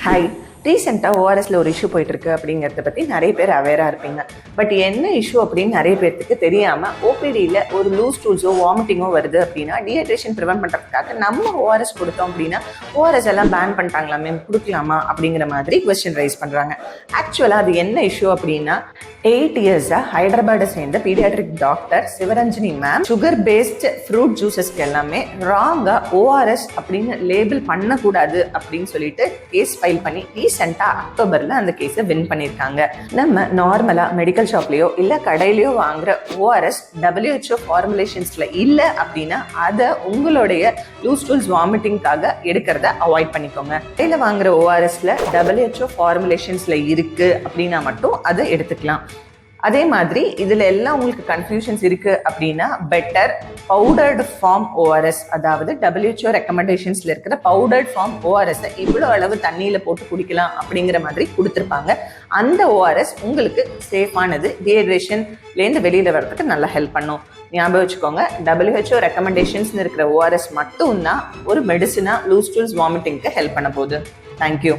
Hi, ரீசெண்டாக ஓஆர்எஸில் ஒரு issue போயிட்டுருக்கு அப்படிங்கிறத பற்றி நிறைய பேர் அவேராக இருப்பீங்க. பட் என்ன இஷ்யூ அப்படின்னு நிறைய பேர்த்துக்கு தெரியாமல் ஓபிடியில் ஒரு லூஸ் டூல்ஸோ வாமிட்டிங்கோ வருது அப்படின்னா டீஹைட்ரேஷன் ப்ரிவென்ட் பண்ணுறதுக்காக நம்ம ஓஆர்எஸ் கொடுத்தோம் அப்படின்னா ஓஆர்எஸ் எல்லாம் பேன் பண்ணிட்டாங்களாமே, கொடுக்கலாமா அப்படிங்கிற மாதிரி கொஸ்டின் ரைஸ் பண்ணுறாங்க. ஆக்சுவலாக அது என்ன இஷ்யூ அப்படின்னா 8 இயர்ஸாக ஹைதராபாத்தை சேர்ந்த paediatric doctor Sivaranjani ma'am sugar based fruit ஜூஸஸ்க்கு எல்லாமே ராங்காக ஓஆர்எஸ் அப்படின்னு லேபிள் பண்ணக்கூடாது அப்படின்னு சொல்லிட்டு கேஸ் ஃபைல் பண்ணி ரீசெண்டாக அக்டோபரில் அந்த கேஸை வின் பண்ணியிருக்காங்க. நம்ம நார்மலாக மெடிக்கல் ஷாப்லேயோ இல்லை கடையிலையோ வாங்குற ஓஆர்எஸ் WHO ஃபார்முலேஷன்ஸில் இல்லை அப்படின்னா அதை உங்களுடைய லூஸ் டூல்ஸ் வாமிட்டிங்காக எடுக்கிறத அவாய்ட் பண்ணிக்கோங்க. கடையில் வாங்குற ஓஆர்எஸ்ல WHO ஃபார்முலேஷன்ஸில் இருக்குது அப்படின்னா மட்டும் அதை எடுத்துக்கலாம். அதே மாதிரி இதில் எல்லாம் உங்களுக்கு கன்ஃபியூஷன்ஸ் இருக்குது அப்படின்னா பெட்டர் பவுடர்டு ஃபார்ம் ஓஆர்எஸ், அதாவது WHO ரெக்கமெண்டேஷன்ஸில் இருக்கிற பவுடர்ட் ஃபார்ம் ஓஆர்எஸை இவ்வளோ அளவு தண்ணியில் போட்டு குடிக்கலாம் அப்படிங்கிற மாதிரி கொடுத்துருப்பாங்க. அந்த ஓஆர்எஸ் உங்களுக்கு சேஃபானது, டீஹைட்ரேஷன்லேருந்து வெளியில் வர்றதுக்கு நல்லா ஹெல்ப் பண்ணும். ஞாபகம் வச்சுக்கோங்க, WHO ரெக்கமெண்டேஷன்ஸ் இருக்கிற ஓஆர்எஸ் மட்டும்தான் ஒரு மெடிசனாக லூஸ் டூல்ஸ் வாமிட்டிங்க்கு ஹெல்ப் பண்ண போகுது. தேங்க்யூ.